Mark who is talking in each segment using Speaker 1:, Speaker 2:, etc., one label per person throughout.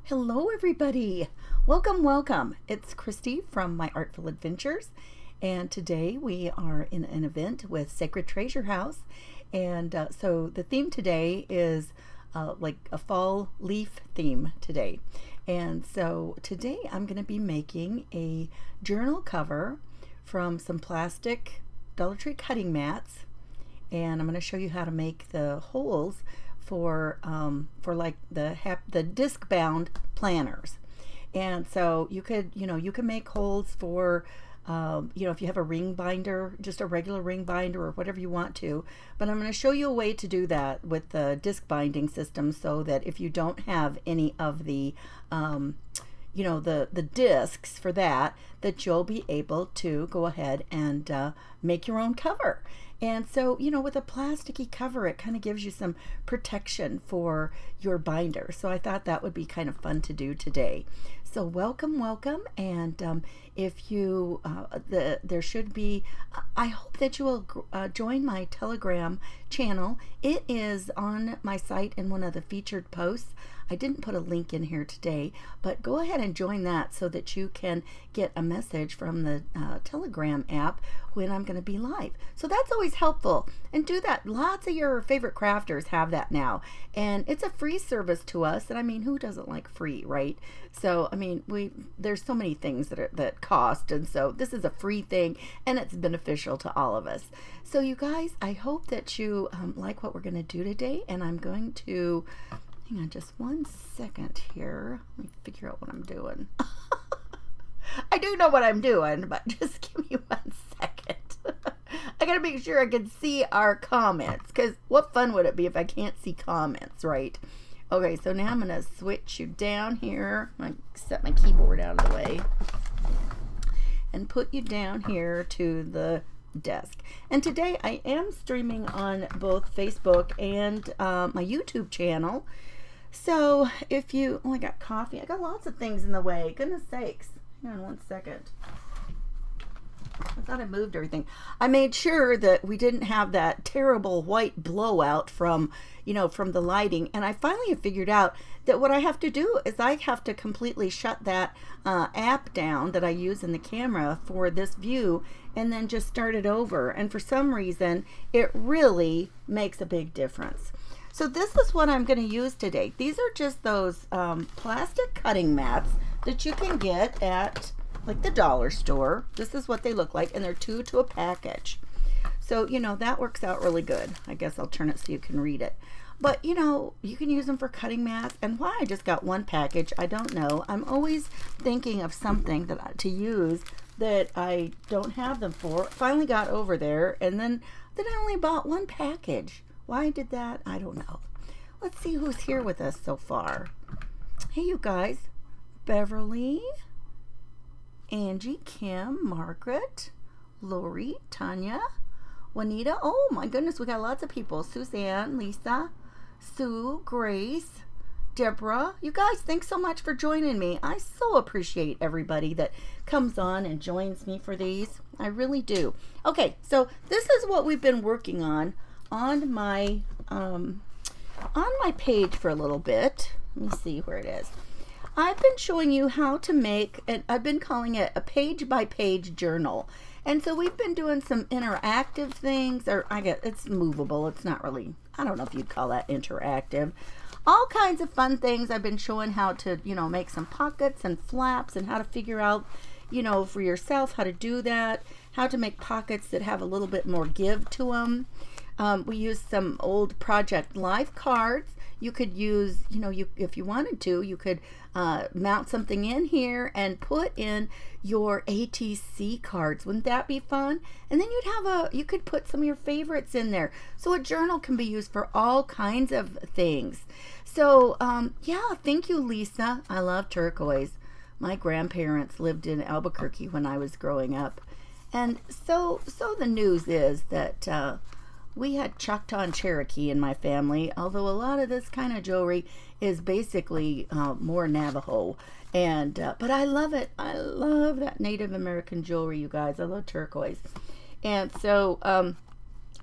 Speaker 1: Hello, everybody. Welcome, welcome. It's Christy from My Artful Adventures, and today we are in an event with Sacred Treasure House. And so the theme today is like a fall leaf theme today. And so today I'm going to be making a journal cover from some plastic Dollar Tree cutting mats, and I'm going to show you how to make the holes for like the disc bound planners. And so you could make holes for if you have a ring binder, just a regular ring binder or whatever you want to. But I'm going to show you a way to do that with the disc binding system, so that if you don't have any of the the discs for that you'll be able to go ahead and make your own cover. And so, with a plasticky cover, it kind of gives you some protection for your binder. So I thought that would be kind of fun to do today. So welcome, welcome. And if you, there should be, I hope that you will join my Telegram channel. It is on my site in one of the featured posts. I didn't put a link in here today, but go ahead and join that so that you can get a message from the Telegram app when I'm going to be live. So that's always helpful. And do that. Lots of your favorite crafters have that now. And it's a free service to us. And I mean, who doesn't like free, right? So, I mean, there's so many things that cost. And so this is a free thing, and it's beneficial to all of us. So you guys, I hope that you like what we're going to do today. And I'm going to... hang on just one second here. Let me figure out what I'm doing. I do know what I'm doing, but just give me 1 second. I gotta make sure I can see our comments, because what fun would it be if I can't see comments, right? Okay, so now I'm gonna switch you down here. I'm gonna set my keyboard out of the way and put you down here to the desk. And today I am streaming on both Facebook and my YouTube channel. So if you... oh, I got coffee. I got lots of things in the way. Goodness sakes. Hang on 1 second. I thought I moved everything. I made sure that we didn't have that terrible white blowout from the lighting. And I finally have figured out that what I have to do is I have to completely shut that app down that I use in the camera for this view, and then just start it over. And for some reason, it really makes a big difference. So this is what I'm going to use today. These are just those plastic cutting mats that you can get at like the dollar store. This is what they look like, and they're 2 to a package. So, that works out really good. I guess I'll turn it so you can read it. But, you can use them for cutting mats. And why I just got one package, I don't know. I'm always thinking of something to use that I don't have them for. Finally got over there, and then I only bought one package. Why I did that, I don't know. Let's see who's here with us so far. Hey, you guys. Beverly, Angie, Kim, Margaret, Lori, Tanya, Juanita. Oh, my goodness, we got lots of people. Suzanne, Lisa, Sue, Grace, Deborah. You guys, thanks so much for joining me. I so appreciate everybody that comes on and joins me for these. I really do. Okay, so this is what we've been working on my page for a little bit. Let me see where it is. I've been showing you how to make, and I've been calling it a page by page journal. And so we've been doing some interactive things, or it's movable. It's not really, I don't know if you'd call that interactive. All kinds of fun things. I've been showing how to, make some pockets and flaps, and how to figure out, for yourself how to do that, how to make pockets that have a little bit more give to them. We used some old Project Life cards. You could use, if you wanted to, you could mount something in here and put in your ATC cards. Wouldn't that be fun? And then you could put some of your favorites in there. So a journal can be used for all kinds of things. So, yeah, thank you, Lisa. I love turquoise. My grandparents lived in Albuquerque when I was growing up. And so the news is that we had Choctaw Cherokee in my family, although a lot of this kind of jewelry is basically more Navajo. And but I love it. I love that Native American jewelry, you guys. I love turquoise. And so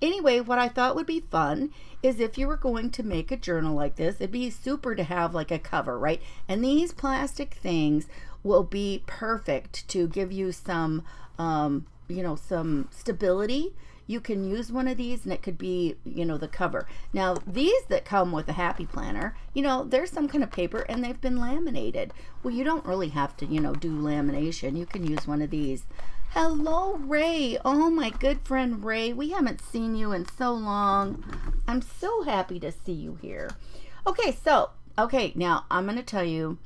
Speaker 1: Anyway, what I thought would be fun is if you were going to make a journal like this, it'd be super to have like a cover, right? And these plastic things will be perfect to give you some, some stability. You can use one of these and it could be, the cover. Now, these that come with a Happy Planner, there's some kind of paper and they've been laminated. Well, you don't really have to, do lamination. You can use one of these. Hello, Ray. Oh, my good friend Ray. We haven't seen you in so long. I'm so happy to see you here. Okay, now I'm going to tell you,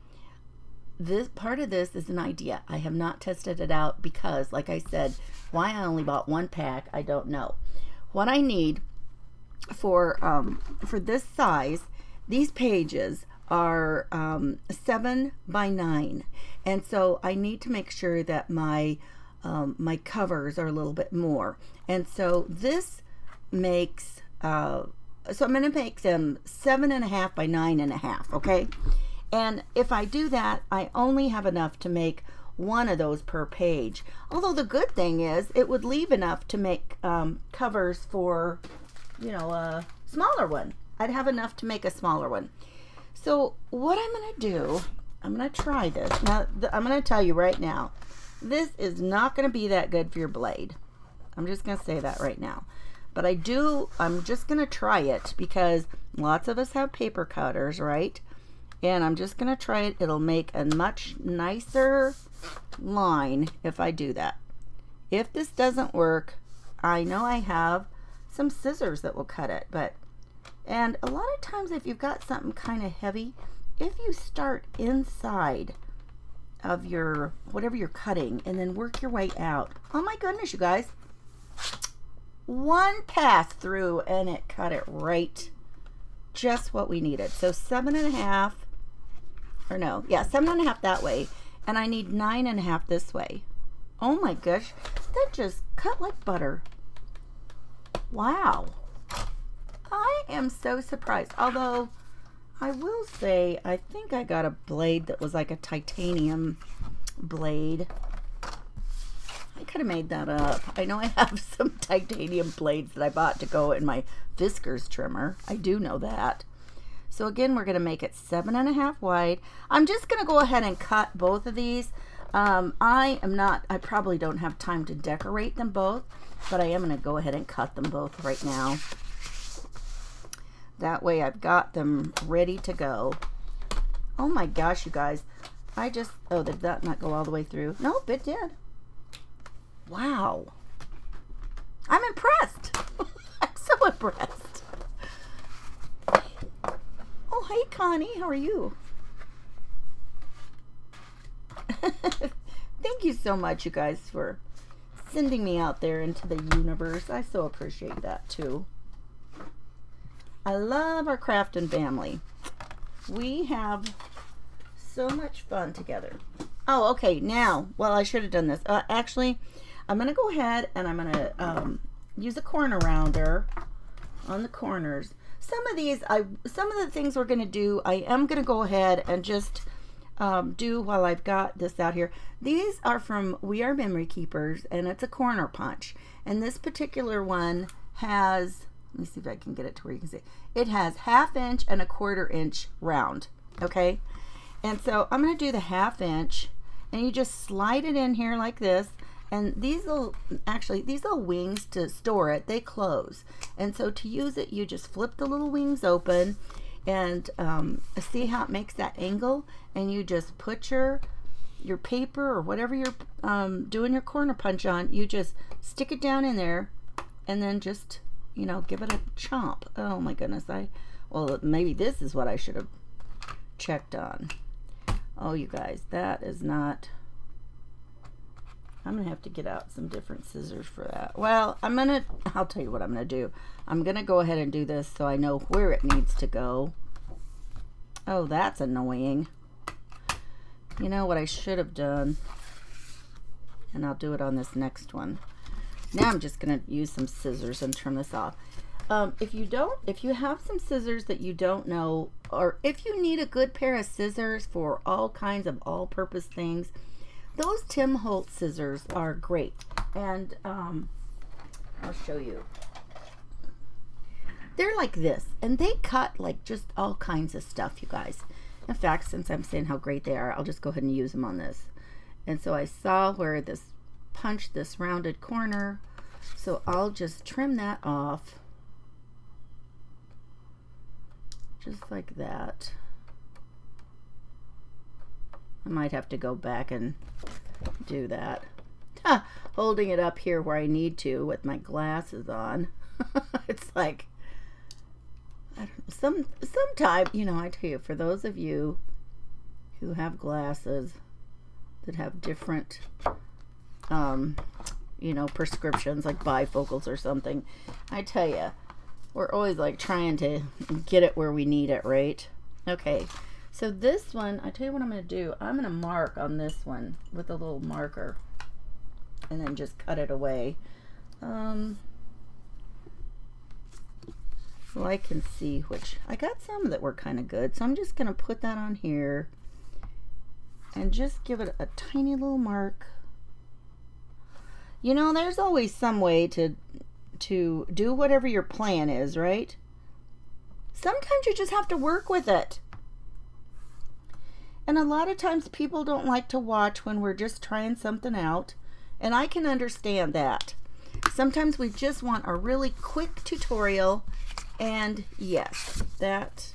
Speaker 1: this part of this is an idea. I have not tested it out because, like I said, why I only bought one pack, I don't know. What I need for this size, these pages are 7 by 9, and so I need to make sure that my covers are a little bit more, and so this makes so I'm going to make them 7.5 by 9.5. Okay. And if I do that, I only have enough to make one of those per page. Although the good thing is it would leave enough to make covers for, a smaller one. I'd have enough to make a smaller one. So what I'm going to do, I'm going to try this. Now, I'm going to tell you right now, this is not going to be that good for your blade. I'm just going to say that right now. But I'm just going to try it because lots of us have paper cutters, right? And I'm just going to try it. It'll make a much nicer line if I do that. If this doesn't work, I know I have some scissors that will cut it. And a lot of times if you've got something kind of heavy, if you start inside of your, whatever you're cutting, and then work your way out. Oh my goodness, you guys. One pass through and it cut it right. Just what we needed. So 7.5. 7.5 that way, and I need 9.5 this way. Oh my gosh, that just cut like butter. Wow, I am so surprised. Although I will say, I think I got a blade that was like a titanium blade. I could have made that up. I know I have some titanium blades that I bought to go in my Fiskars trimmer. I do know that. So again, we're going to make it 7.5 wide. I'm just going to go ahead and cut both of these. I probably don't have time to decorate them both, but I am going to go ahead and cut them both right now. That way I've got them ready to go. Oh my gosh, you guys. Did that not go all the way through? Nope, it did. Wow. I'm impressed. I'm so impressed. Oh, hey, Connie. How are you? Thank you so much, you guys, for sending me out there into the universe. I so appreciate that, too. I love our crafting family. We have so much fun together. Oh, okay. Now, I should have done this. Actually, I'm going to go ahead and I'm going to use a corner rounder on the corners. Some of the things we're going to do, I am going to go ahead and just do while I've got this out here. These are from We Are Memory Keepers, and it's a corner punch. And this particular one has, let me see if I can get it to where you can see. It has 1/2 inch and 1/4 inch round, okay? And so I'm going to do the 1/2 inch, and you just slide it in here like this. And these little wings to store it, they close. And so to use it, you just flip the little wings open and see how it makes that angle. And you just put your paper or whatever you're doing your corner punch on, you just stick it down in there and then just, give it a chomp. Oh my goodness. Maybe this is what I should have checked on. Oh, you guys, that is not... I'm going to have to get out some different scissors for that. Well, I'll tell you what I'm going to do. I'm going to go ahead and do this so I know where it needs to go. Oh, that's annoying. You know what I should have done? And I'll do it on this next one. Now I'm just going to use some scissors and trim this off. If you have some scissors that you don't know, or if you need a good pair of scissors for all kinds of all-purpose things, those Tim Holtz scissors are great. And I'll show you. They're like this, and they cut like just all kinds of stuff, you guys. In fact, since I'm saying how great they are, I'll just go ahead and use them on this. And so I saw where this punched this rounded corner, so I'll just trim that off. Just like that. I might have to go back and do that. Holding it up here where I need to with my glasses on. It's like, I don't know, sometimes, you know, I tell you, for those of you who have glasses that have different, you know, prescriptions like bifocals or something, I tell you, we're always like trying to get it where we need it, right? Okay, so this one, I tell you what I'm going to do. I'm going to mark on this one with a little marker and then just cut it away. Well, I can see which, I got some that were kind of good, so I'm just going to put that on here and just give it a tiny little mark. You know, there's always some way to do whatever your plan is, right? Sometimes you just have to work with it. And a lot of times people don't like to watch when we're just trying something out, and I can understand that. Sometimes we just want a really quick tutorial, and yes, that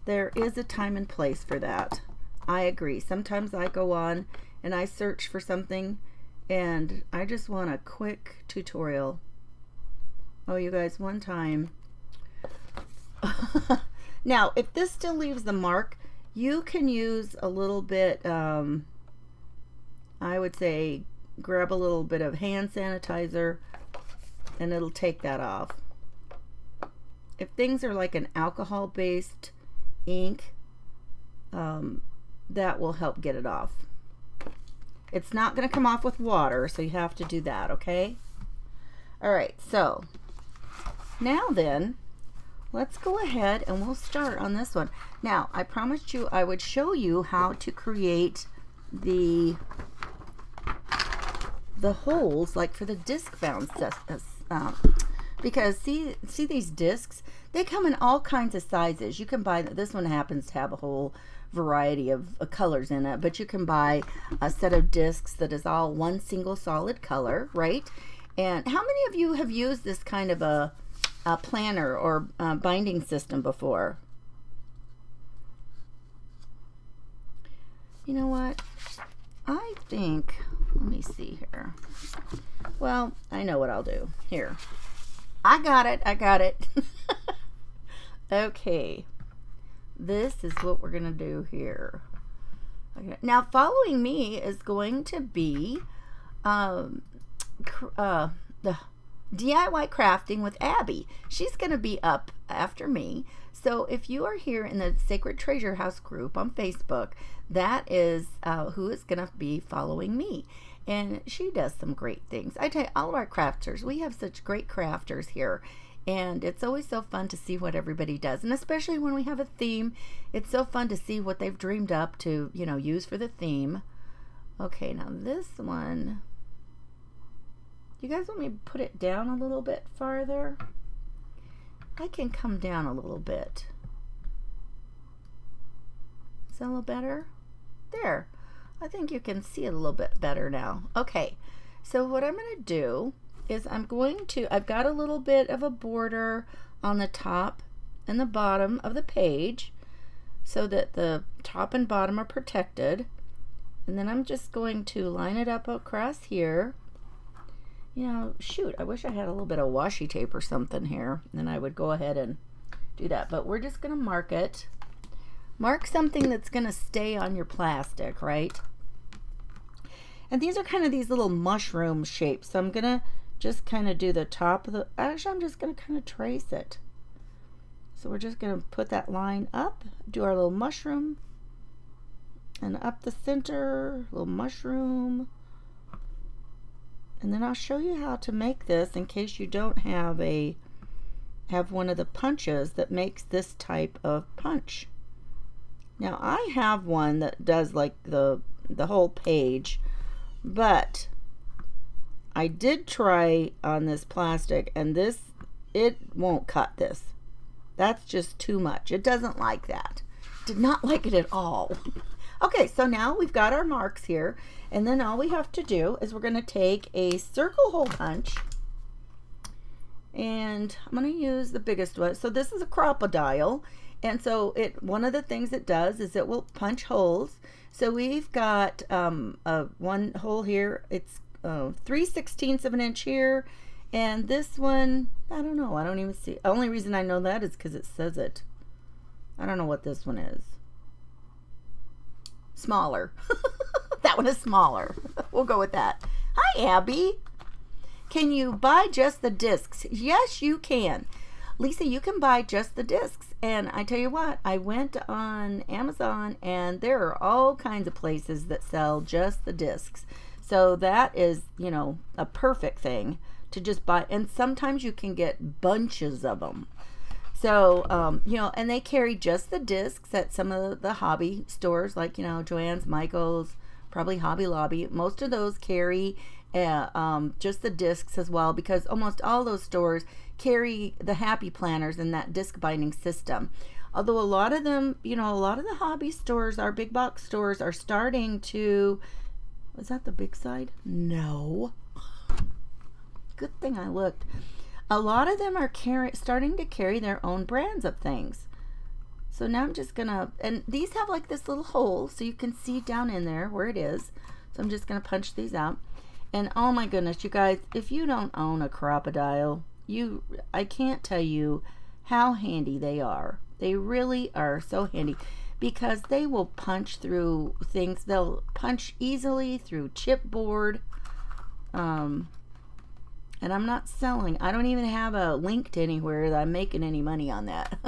Speaker 1: there is a time and place for that. I agree. Sometimes I go on and I search for something and I just want a quick tutorial. Oh, you guys, one time. Now, if this still leaves the mark, you can use a little bit, I would say, grab a little bit of hand sanitizer and it'll take that off. If things are like an alcohol-based ink, that will help get it off. It's not going to come off with water, so you have to do that, okay? All right, so now then, let's go ahead and we'll start on this one. Now, I promised you I would show you how to create the holes, like for the disc bound because see these discs, they come in all kinds of sizes. You can buy, this one happens to have a whole variety of colors in it, but you can buy a set of discs that is all one single solid color, right? And how many of you have used this kind of a planner or binding system before? You know what? I think, let me see here. Well, I know what I'll do. Here. I got it. Okay. This is what we're going to do here. Okay. Now, following me is going to be the DIY Crafting with Abby. She's going to be up after me. So if you are here in the Sacred Treasure House group on Facebook, that is who is going to be following me. And she does some great things. I tell you, all of our crafters, we have such great crafters here. And it's always so fun to see what everybody does. And especially when we have a theme, it's so fun to see what they've dreamed up to, you know, use for the theme. Okay, now this one, you guys want me to put it down a little bit farther? I can come down a little bit. Is that a little better? There. I think you can see it a little bit better now. Okay, so what I'm going to do is I've got a little bit of a border on the top and the bottom of the page so that the top and bottom are protected. And then I'm just going to line it up across here. You know, shoot, I wish I had a little bit of washi tape or something here. Then I would go ahead and do that. But we're just going to mark it. Mark something that's going to stay on your plastic, right? And these are kind of these little mushroom shapes. So I'm going to just kind of do the top of the, actually I'm just going to kind of trace it. So we're just going to put that line up, do our little mushroom, and up the center, little mushroom. And then I'll show you how to make this in case you don't have one of the punches that makes this type of punch. Now I have one that does like the whole page, but I did try on this plastic and it won't cut this. That's just too much. It doesn't like that. Did not like it at all. Okay, so now we've got our marks here, and then all we have to do is we're going to take a circle hole punch, and I'm going to use the biggest one. So this is a Crop-A-Dile, and so one of the things it does is it will punch holes. So we've got one hole here. It's 3/16 of an inch here, and this one, I don't know. I don't even see. The only reason I know that is because it says it. I don't know what this one is. Smaller. That one is smaller. We'll go with that. Hi, Abby. Can you buy just the discs? Yes, you can. Lisa, you can buy just the discs. And I tell you what, I went on Amazon, and there are all kinds of places that sell just the discs. So that is, you know, a perfect thing to just buy. And sometimes you can get bunches of them. So, you know, and they carry just the discs at some of the hobby stores, like, you know, Joann's, Michael's, probably Hobby Lobby. Most of those carry just the discs as well, because almost all those stores carry the Happy Planners and that disc binding system. Although a lot of them, you know, a lot of the hobby stores, our big box stores, are starting to, is that the big side? No. Good thing I looked. A lot of them are starting to carry their own brands of things. So now I'm just gonna, and these have like this little hole so you can see down in there where it is. So I'm just gonna punch these out. And oh my goodness, you guys, if you don't own a Crop-A-Dile, I can't tell you how handy they are. They really are so handy, because they will punch through things. They'll punch easily through chipboard. And I'm not selling. I don't even have a link to anywhere that I'm making any money on that.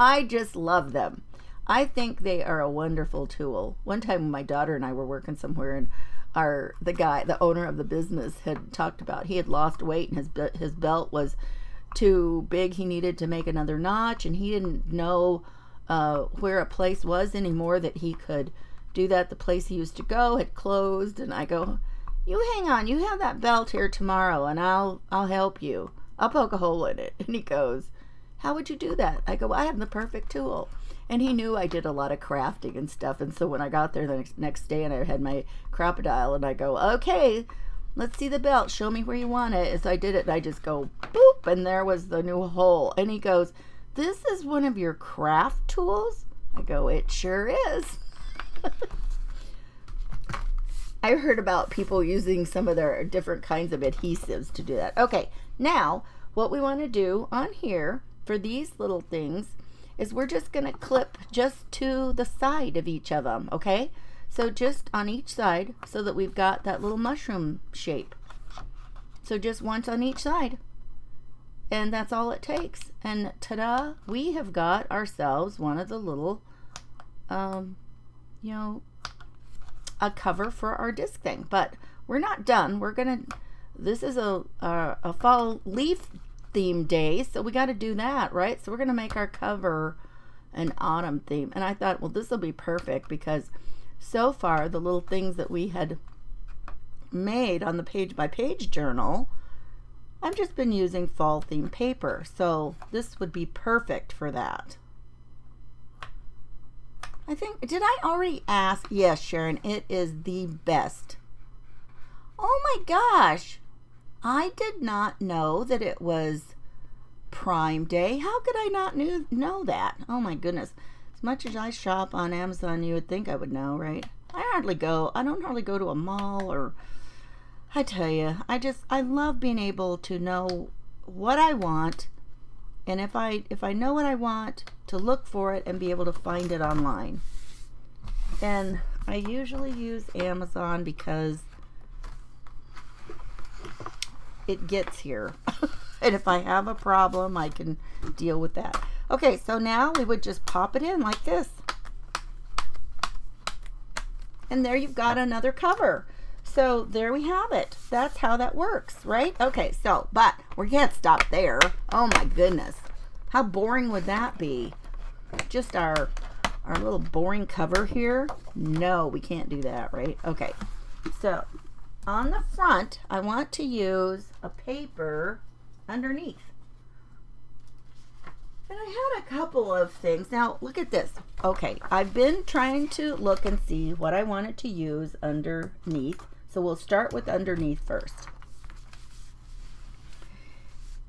Speaker 1: I just love them. I think they are a wonderful tool. One time my daughter and I were working somewhere, and the owner of the business, had talked about he had lost weight and his belt was too big. He needed to make another notch, and he didn't know where a place was anymore that he could do that. The place he used to go had closed, and I go, you hang on, you have that belt here tomorrow, and I'll help you. I'll poke a hole in it. And he goes, how would you do that? I go, well, I have the perfect tool. And he knew I did a lot of crafting and stuff. And so when I got there the next day and I had my Crop-A-Dile, and I go, okay, let's see the belt. Show me where you want it. And so I did it, and I just go, boop, and there was the new hole. And he goes, this is one of your craft tools? I go, it sure is. I heard about people using some of their different kinds of adhesives to do that. Okay, now what we want to do on here for these little things is we're just going to clip just to the side of each of them, okay? So just on each side, so that we've got that little mushroom shape. So just once on each side. And that's all it takes. And ta-da, we have got ourselves one of the little, you know, a cover for our disc thing. But we're not done. We're gonna, this is a fall leaf theme day, so we got to do that, right? So we're gonna make our cover an autumn theme. And I thought, well, this will be perfect, because so far the little things that we had made on the page by page journal, I've just been using fall theme paper, so this would be perfect for that. I think, did I already ask? Yes, Sharon, it is the best. Oh my gosh, I did not know that it was Prime Day. How could I not know that? Oh my goodness. As much as I shop on Amazon, you would think I would know, right? I don't hardly go to a mall, or, I tell you, I love being able to know what I want. And if I know what I want, to look for it and be able to find it online. And I usually use Amazon because it gets here. And if I have a problem, I can deal with that. Okay, so now we would just pop it in like this. And there you've got another cover. So there we have it. That's how that works, right? Okay, so, but we can't stop there. Oh my goodness. How boring would that be? Just our little boring cover here? No, we can't do that, right? Okay, so on the front, I want to use a paper underneath. And I had a couple of things. Now, look at this. Okay, I've been trying to look and see what I wanted to use underneath. So we'll start with underneath first.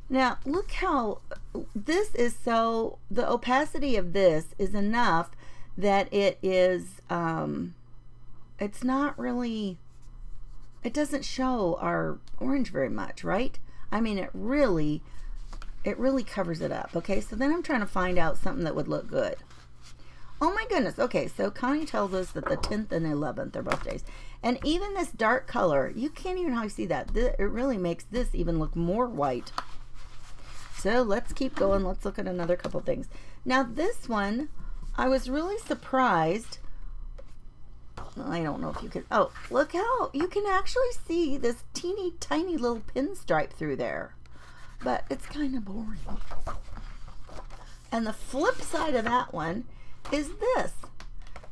Speaker 1: Now, look how this is so, the opacity of this is enough that it is, it's not really, it doesn't show our orange very much, right? I mean, it really covers it up. Okay, so then I'm trying to find out something that would look good. Oh my goodness. Okay, so Connie tells us that the 10th and 11th are both days. And even this dark color, you can't even hardly see that. It really makes this even look more white. So let's keep going. Let's look at another couple things. Now this one, I was really surprised. I don't know if you can. Oh, look how you can actually see this teeny tiny little pinstripe through there. But it's kind of boring. And the flip side of that one is this.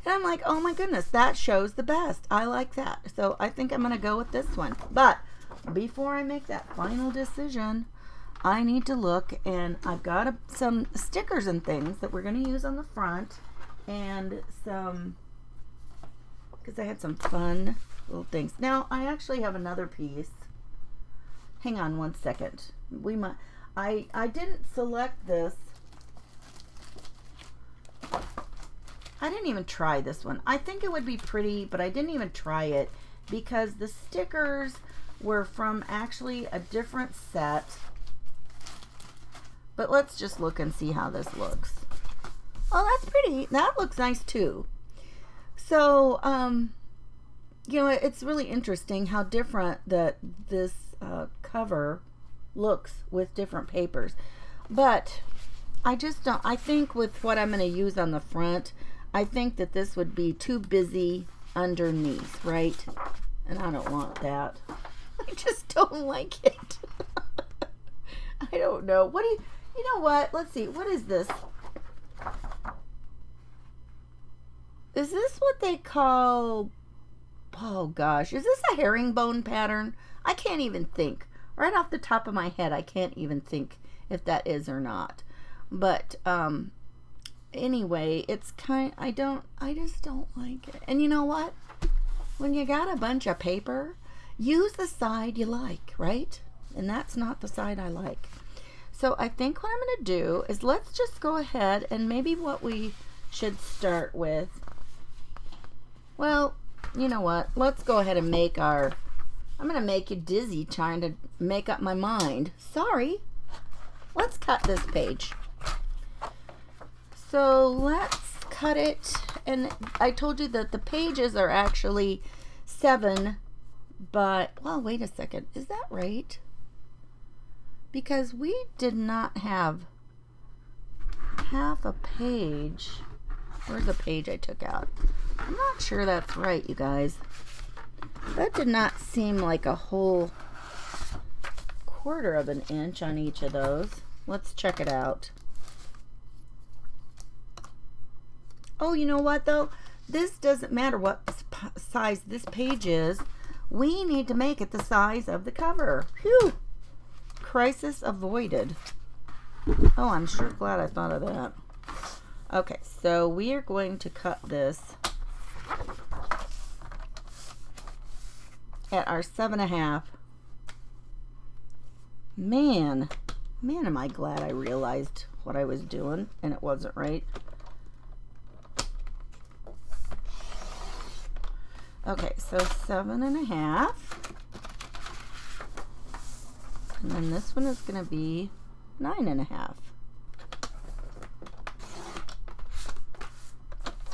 Speaker 1: And I'm like, oh my goodness, that shows the best. I like that. So I think I'm going to go with this one. But before I make that final decision, I need to look, and I've got some stickers and things that we're going to use on the front, and some, because I had some fun little things. Now, I actually have another piece. Hang on one second. We might, I didn't select this. I didn't even try this one. I think it would be pretty, but I didn't even try it because the stickers were from actually a different set. But let's just look and see how this looks. Oh, that's pretty. That looks nice too. So, you know, it's really interesting how different that this cover looks with different papers. But I just don't, I think with what I'm going to use on the front, I think that this would be too busy underneath, right? And I don't want that. I just don't like it. I don't know. What do you know what? Let's see. What is this? Is this what they call, oh gosh, is this a herringbone pattern? I can't even think. Right off the top of my head, I can't even think if that is or not. But anyway, it's I just don't like it. And you know what? When you got a bunch of paper, use the side you like, right? And that's not the side I like. So I think what I'm going to do is let's just go ahead and maybe what we should start with. Well, you know what? Let's go ahead and make our, I'm going to make you dizzy trying to make up my mind. Sorry. Let's cut this page. So let's cut it. And I told you that the pages are actually 7, but, well, wait a second. Is that right? Because we did not have half a page. Where's the page I took out? I'm not sure that's right, you guys. That did not seem like a whole 1/4 of an inch on each of those. Let's check it out. Oh, you know what though? This doesn't matter what size this page is. We need to make it the size of the cover. Phew! Crisis avoided. Oh, I'm sure glad I thought of that. Okay, so we are going to cut this at our 7.5. Man, am I glad I realized what I was doing and it wasn't right. Okay, so 7.5. And then this one is going to be 9.5.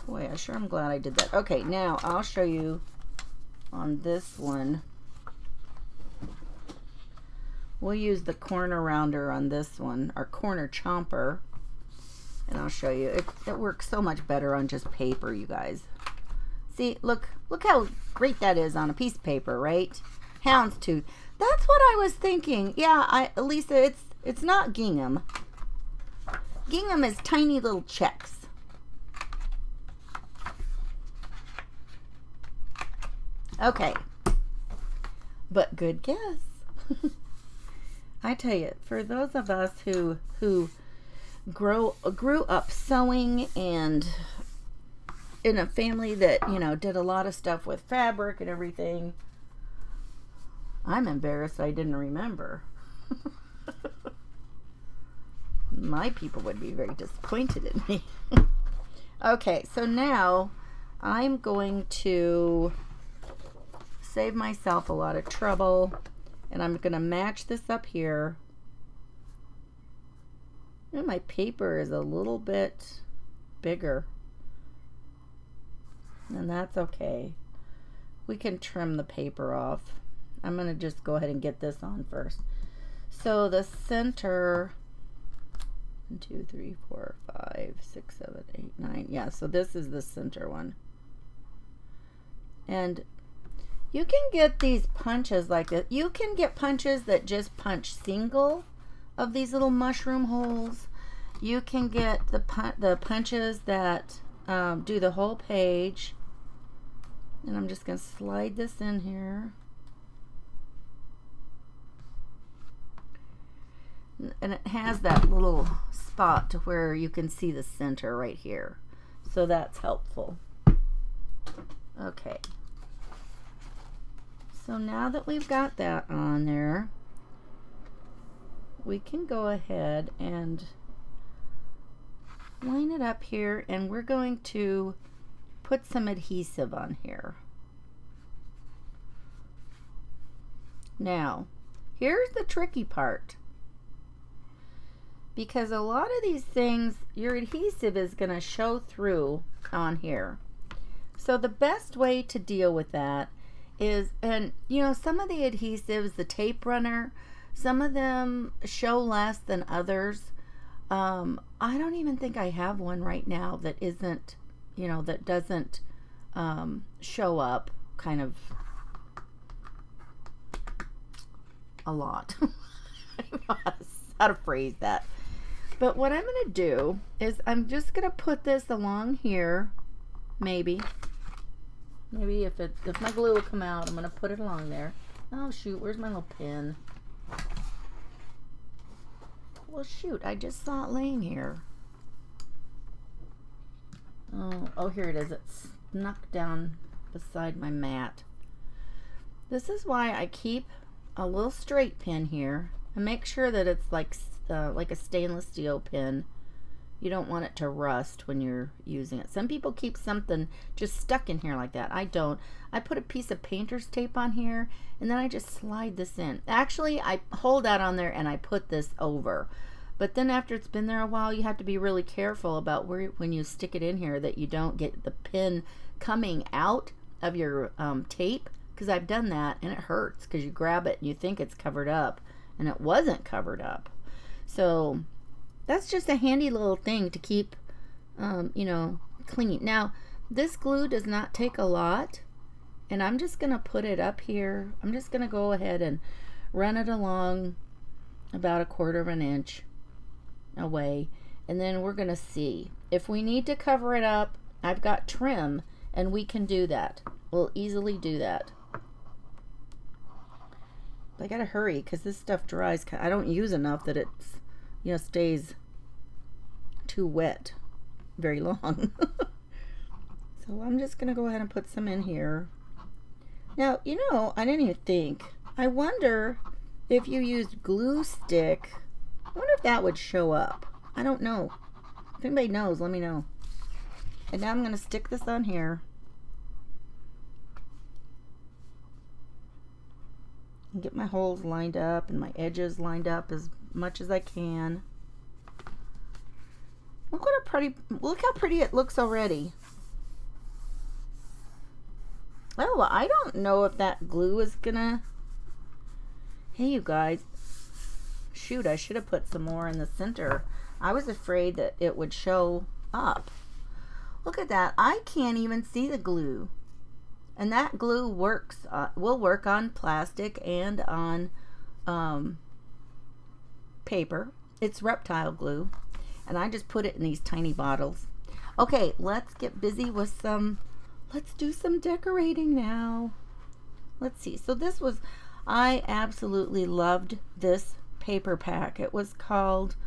Speaker 1: Boy, I sure am glad I did that. Okay, now I'll show you on this one. We'll use the corner rounder on this one, our corner chomper. And I'll show you. It works so much better on just paper, you guys. See, look how great that is on a piece of paper, right? Houndstooth. That's what I was thinking. Yeah, Lisa, it's not gingham. Gingham is tiny little checks. Okay. But good guess. I tell you, for those of us who grew up sewing and in a family that, did a lot of stuff with fabric and everything. I'm embarrassed I didn't remember. My people would be very disappointed in me. Okay, so now I'm going to save myself a lot of trouble, and I'm going to match this up here. And my paper is a little bit bigger, and that's okay. We can trim the paper off. I'm going to just go ahead and get this on first. So the center, 1, 2, 3, 4, 5, 6, 7, 8, 9. Yeah, so this is the center one. And you can get these punches like this. You can get punches that just punch single of these little mushroom holes. You can get the punches that do the whole page. And I'm just going to slide this in here. And it has that little spot to where you can see the center right here. So that's helpful. Okay. So now that we've got that on there, we can go ahead and line it up here, and we're going to put some adhesive on here. Now, here's the tricky part. Because a lot of these things, your adhesive is going to show through on here. So the best way to deal with that is, and some of the adhesives, the tape runner, some of them show less than others. I don't even think I have one right now that isn't, that doesn't show up kind of a lot. I don't know how to phrase that. But what I'm going to do is I'm just going to put this along here, maybe if my glue will come out, I'm going to put it along there. Oh shoot, where's my little pin? Well shoot, I just saw it laying here. Oh, here it is. It's snuck down beside my mat. This is why I keep a little straight pin here and make sure that it's like a stainless steel pin. You don't want it to rust when you're using it. Some people keep something just stuck in here like that. I don't. I put a piece of painter's tape on here, and then I just slide this in. Actually, I hold that on there and I put this over. But then after it's been there a while, you have to be really careful about when you stick it in here that you don't get the pin coming out of your tape, because I've done that and it hurts because you grab it and you think it's covered up and it wasn't covered up. So that's just a handy little thing to keep, clean. Now, this glue does not take a lot, and I'm just going to put it up here. I'm just going to go ahead and run it along about 1/4 inch away, and then we're going to see. If we need to cover it up, I've got trim, and we can do that. We'll easily do that. But I got to hurry because this stuff dries. I don't use enough that it's, stays too wet very long. So I'm just going to go ahead and put some in here. Now, I didn't even think. I wonder if you used glue stick, I wonder if that would show up. I don't know. If anybody knows, let me know. And now I'm going to stick this on here. And get my holes lined up and my edges lined up as much as I can. Look how pretty it looks already. Oh, well, I don't know if that glue is gonna... Hey, you guys. Shoot, I should have put some more in the center. I was afraid that it would show up. Look at that. I can't even see the glue. And that glue will work on plastic and on paper. It's Reptile glue. And I just put it in these tiny bottles. Okay, let's get busy with let's do some decorating now. Let's see. So I absolutely loved this paper pack. It was called,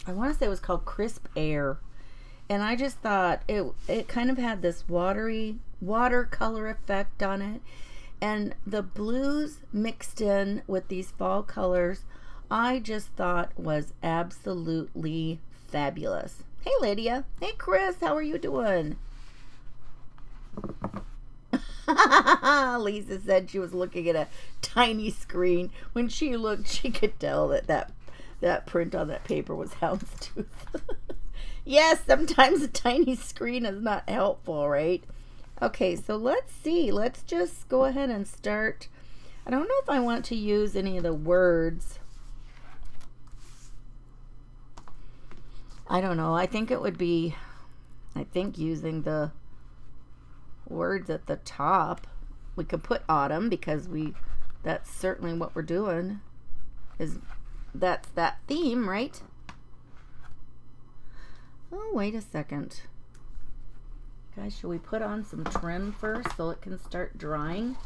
Speaker 1: I want to say it was called Crisp Air. And I just thought it kind of had this watercolor effect on it. And the blues mixed in with these fall colors, I just thought was absolutely fabulous. Hey, Lydia. Hey, Chris. How are you doing? Lisa said she was looking at a tiny screen. When she looked, she could tell that print on that paper was houndstooth. Yes, sometimes a tiny screen is not helpful, right? Okay, so let's see. Let's just go ahead and start. I don't know if I want to use any of the words. I don't know. I think it would be, using the words at the top. We could put autumn because that's certainly what we're doing. That's that theme, right? Oh, wait a second. Guys, should we put on some trim first so it can start drying?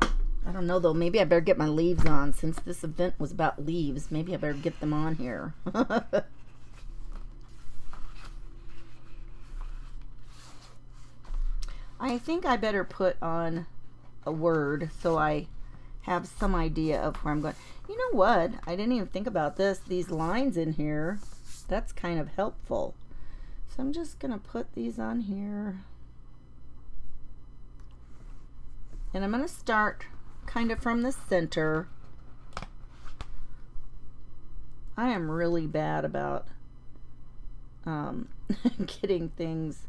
Speaker 1: I don't know, though. Maybe I better get my leaves on. Since this event was about leaves, maybe I better get them on here. I think I better put on a word so I have some idea of where I'm going. You know what? I didn't even think about this. These lines in here, that's kind of helpful. So I'm just going to put these on here. And I'm going to start kind of from the center. I am really bad about getting things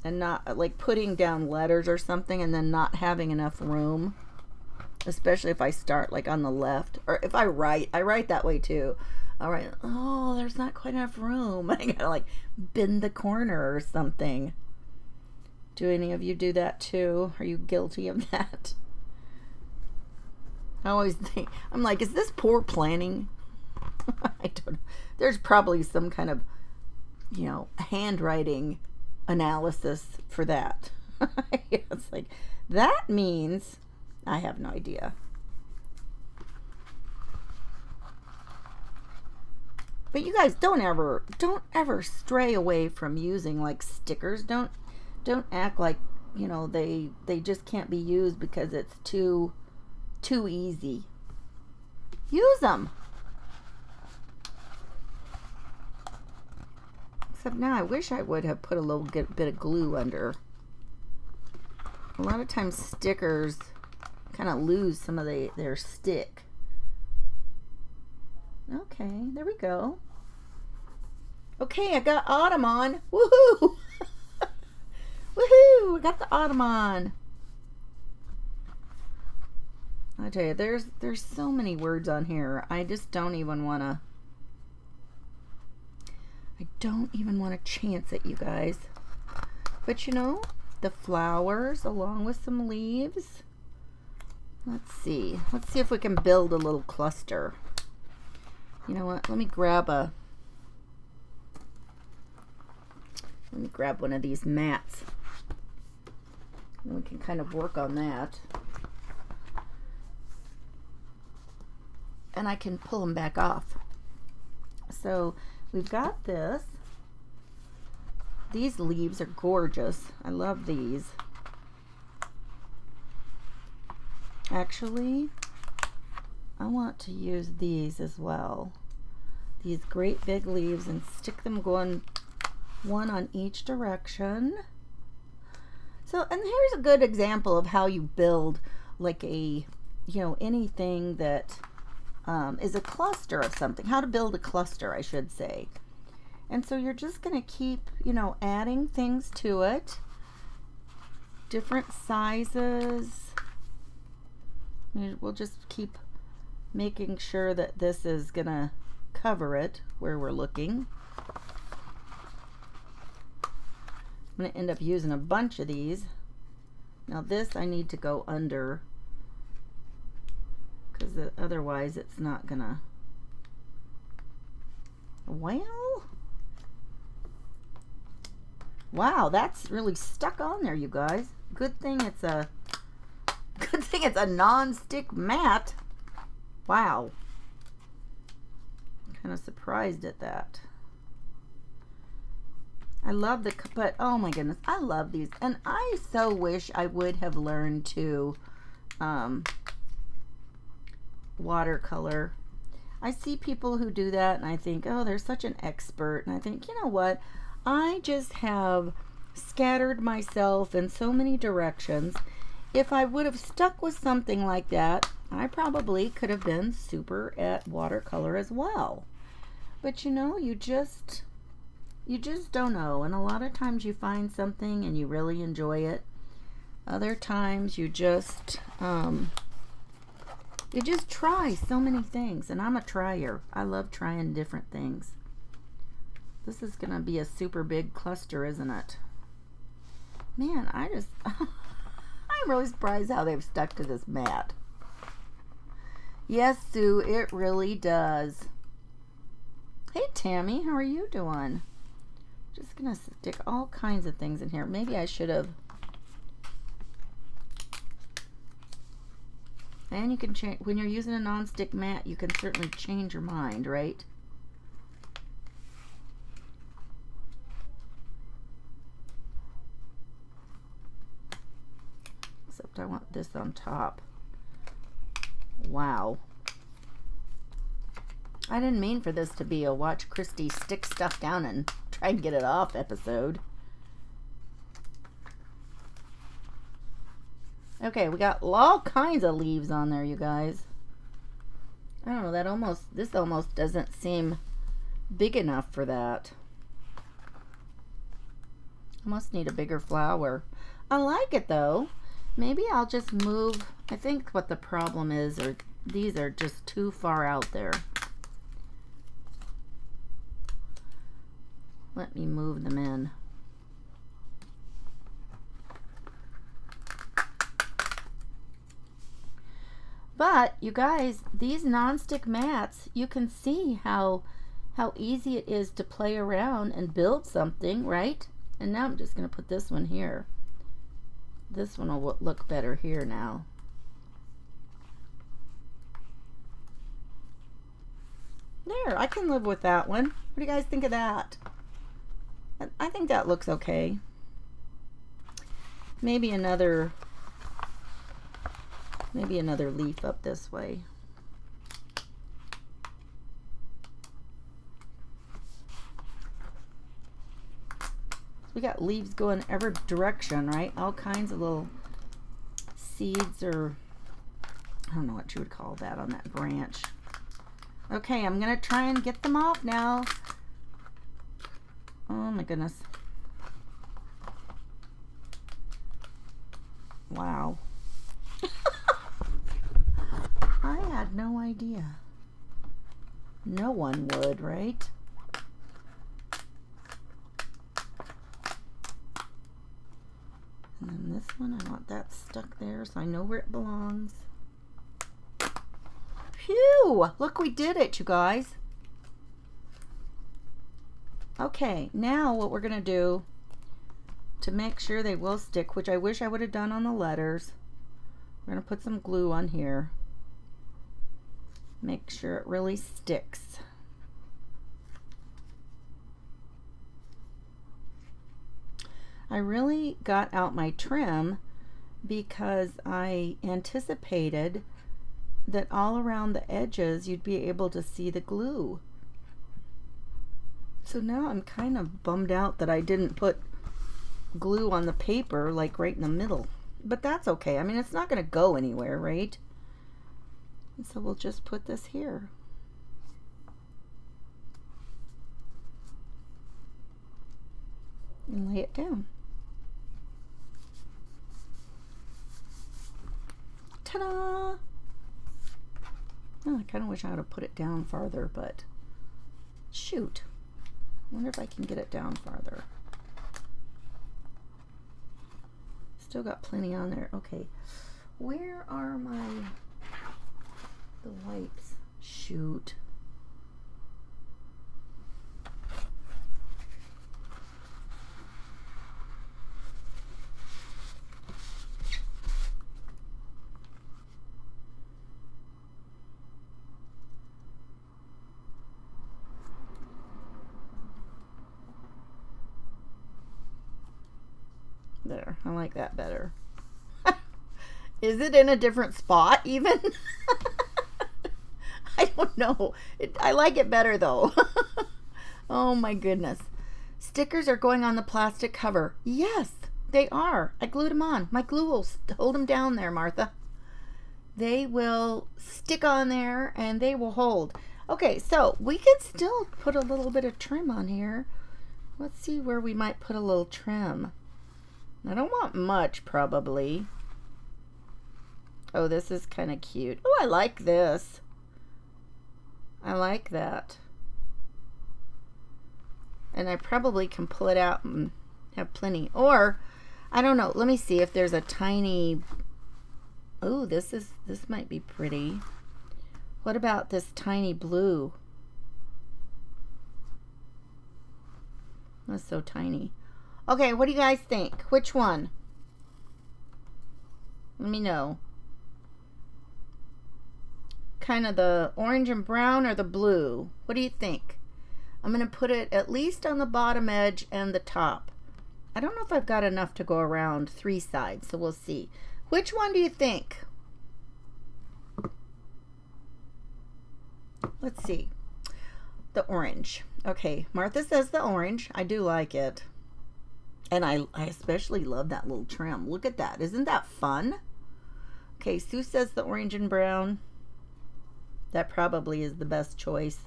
Speaker 1: and not like putting down letters or something and then not having enough room. Especially if I start like on the left, or if I write that way too. All right, oh, there's not quite enough room. I gotta like bend the corner or something. Do any of you do that too? Are you guilty of that? I always think, I'm like, is this poor planning? I don't know. There's probably some kind of, handwriting analysis for that. It's like, that means... I have no idea. But you guys don't ever stray away from using like stickers. Don't act like, they just can't be used because it's too easy. Use them. Except now I wish I would have put a little bit of glue under. A lot of times stickers kind of lose some of their stick. Okay, there we go. Okay, I got autumn on. Woohoo! Woohoo! I got the autumn on. I tell you, there's so many words on here. I just don't even want to. I don't even want to chance it, you guys. But the flowers along with some leaves. Let's see if we can build a little cluster. You know what? Let me grab one of these mats. And we can kind of work on that. And I can pull them back off. So we've got this. These leaves are gorgeous. I love these. Actually, I want to use these as well. These great big leaves, and stick them going one on each direction. So, and here's a good example of how you build like a, anything that is a cluster of something. How to build a cluster, I should say. And so you're just going to keep, adding things to it. Different sizes. We'll just keep making sure that this is going to cover it where we're looking. I'm going to end up using a bunch of these. Now this I need to go under because otherwise it's not going to... Well... Wow, that's really stuck on there, you guys. Good thing it's a Good thing it's a non-stick mat. Wow. I'm kind of surprised at that. I love but oh my goodness, I love these. And I so wish I would have learned to watercolor. I see people who do that and I think, oh, they're such an expert. And I think, you know what? I just have scattered myself in so many directions. If I would have stuck with something like that, I probably could have been super at watercolor as well. But you know, you just don't know. And a lot of times you find something and you really enjoy it. Other times you just try so many things. And I'm a trier. I love trying different things. This is going to be a super big cluster, isn't it? Man, I'm really surprised how they've stuck to this mat. Yes, Sue, it really does. Hey, Tammy, how are you doing? Just gonna stick all kinds of things in here. Maybe I should have. And you can change when you're using a non-stick mat. You can certainly change your mind, right? Except I want this on top. Wow. I didn't mean for this to be a watch Christy stick stuff down and try and get it off episode. Okay, we got all kinds of leaves on there, you guys. I don't know, this almost doesn't seem big enough for that. I must need a bigger flower. I like it though. Maybe I'll just move. I think what the problem is, these are just too far out there. Let me move them in. But you guys, these non-stick mats, you can see how easy it is to play around and build something, right? And now I'm just going to put this one here. This one will look better here now. There, I can live with that one. What do you guys think of that? I think that looks okay. Maybe another leaf up this way. We got leaves going every direction, right? All kinds of little seeds, or I don't know what you would call that on that branch. Okay, I'm gonna try and get them off now. Oh my goodness. Wow. I had no idea. No one would, right? And then this one, I want that stuck there so I know where it belongs. Phew! Look, we did it, you guys. Okay, now what we're going to do to make sure they will stick, which I wish I would have done on the letters, we're going to put some glue on here. Make sure it really sticks. I really got out my trim because I anticipated that all around the edges you'd be able to see the glue. So now I'm kind of bummed out that I didn't put glue on the paper like right in the middle. But that's okay. I mean, it's not going to go anywhere, right? And so we'll just put this here. And lay it down. Ta-da! Oh, I kind of wish I would have put it down farther, but shoot. I wonder if I can get it down farther. Still got plenty on there. Okay, where are the whites? Shoot. There, I like that better. Is it in a different spot even? I don't know. I like it better though. Oh my goodness. Stickers are going on the plastic cover. Yes, they are. I glued them on. My glue will hold them down there, Martha. They will stick on there and they will hold. Okay, so we could still put a little bit of trim on here. Let's see where we might put a little trim. I don't want much, probably. Oh, this is kind of cute. Oh, I like this. I like that. And I probably can pull it out and have plenty. Or, I don't know. Let me see if there's a tiny... Oh, this might be pretty. What about this tiny blue? That's so tiny. Okay, what do you guys think? Which one? Let me know. Kind of the orange and brown or the blue? What do you think? I'm going to put it at least on the bottom edge and the top. I don't know if I've got enough to go around 3 sides, so we'll see. Which one do you think? Let's see. The orange. Okay, Martha says the orange. I do like it. And I especially love that little trim. Look at that. Isn't that fun? Okay, Sue says the orange and brown. That probably is the best choice.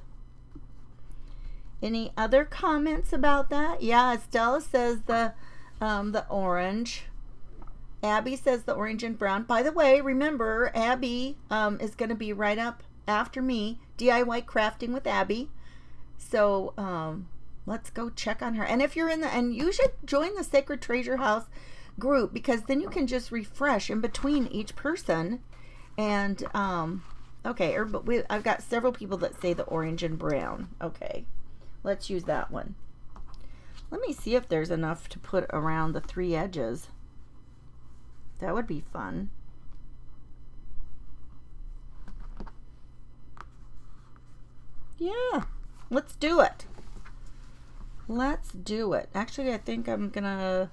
Speaker 1: Any other comments about that? Yeah, Estella says the orange. Abby says the orange and brown. By the way, remember, Abby is going to be right up after me, DIY Crafting with Abby. So let's go check on her. And if you're and you should join the Sacred Treasure House group, because then you can just refresh in between each person. And okay, I've got several people that say the orange and brown. Okay, let's use that one. Let me see if there's enough to put around the 3 edges. That would be fun. Yeah, let's do it. Let's do it. Actually, I think I'm gonna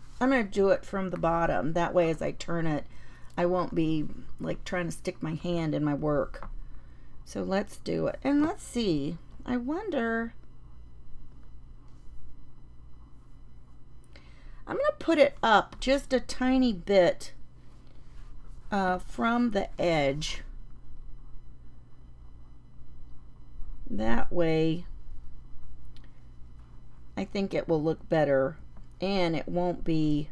Speaker 1: do it from the bottom. That way, as I turn it, I won't be like trying to stick my hand in my work. So let's do it. And let's see. I wonder. I'm gonna put it up just a tiny bit from the edge. That way, I think it will look better, and it won't be,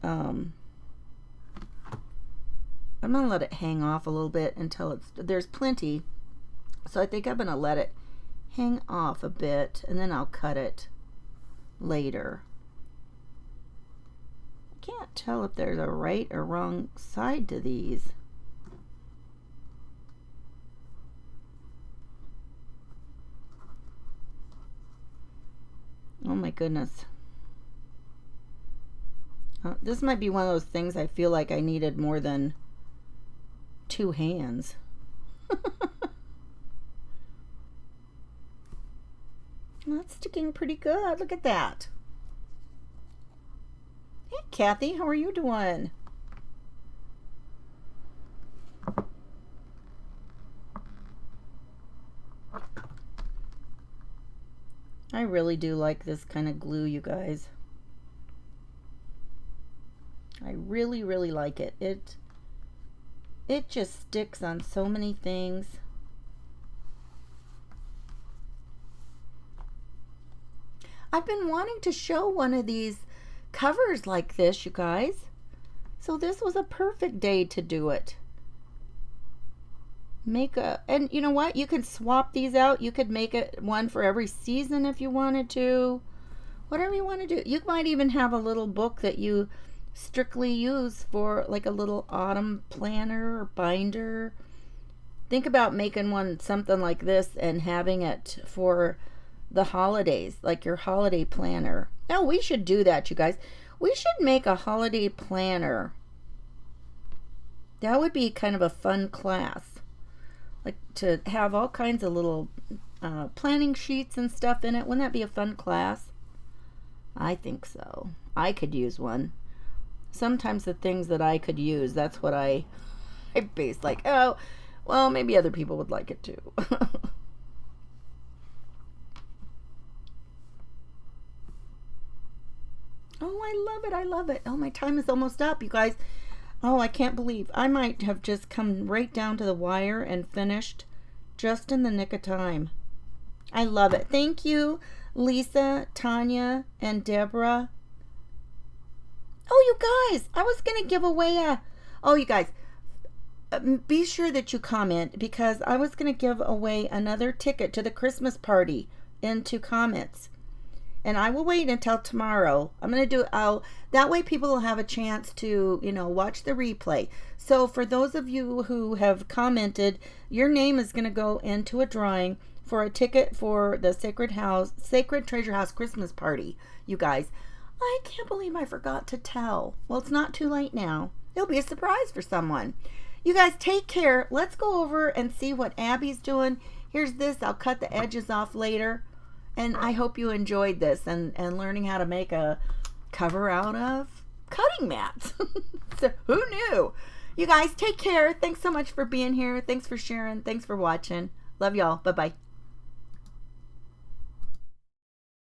Speaker 1: I'm going to let it hang off a little bit until there's plenty. So I think I'm going to let it hang off a bit, and then I'll cut it later. I can't tell if there's a right or wrong side to these. Oh my goodness. This might be one of those things I feel like I needed more than 2 hands. That's sticking pretty good. Look at that. Hey, Kathy, how are you doing? I really do like this kind of glue, you guys. I really, really like it. It just sticks on so many things. I've been wanting to show one of these covers like this, you guys. So this was a perfect day to do it. And you know what? You can swap these out. You could make it one for every season if you wanted to. Whatever you want to do. You might even have a little book that you strictly use for like a little autumn planner or binder. Think about making one something like this and having it for the holidays, like your holiday planner. Oh, we should do that, you guys. We should make a holiday planner. That would be kind of a fun class. Like to have all kinds of little planning sheets and stuff in it. Wouldn't that be a fun class? I think so. I could use one. sometimes the things that I could use, that's what I base, like, oh, well, maybe other people would like it too. Oh, I love it. I love it. Oh, my time is almost up, you guys. Oh, I can't believe I might have just come right down to the wire and finished just in the nick of time. I love it. Thank you, Lisa, Tanya, and Deborah. Oh, you guys, I was going to give away oh, you guys, be sure that you comment, because I was going to give away another ticket to the Christmas party into comments. And I will wait until tomorrow. I'm going to do, that way people will have a chance to, watch the replay. So for those of you who have commented, your name is going to go into a drawing for a ticket for the Sacred Treasure House Christmas party, you guys. I can't believe I forgot to tell. Well, it's not too late now. It'll be a surprise for someone. You guys take care. Let's go over and see what Abby's doing. Here's this. I'll cut the edges off later. And I hope you enjoyed this and learning how to make a cover out of cutting mats. So who knew? You guys take care. Thanks so much for being here. Thanks for sharing. Thanks for watching. Love y'all. Bye-bye.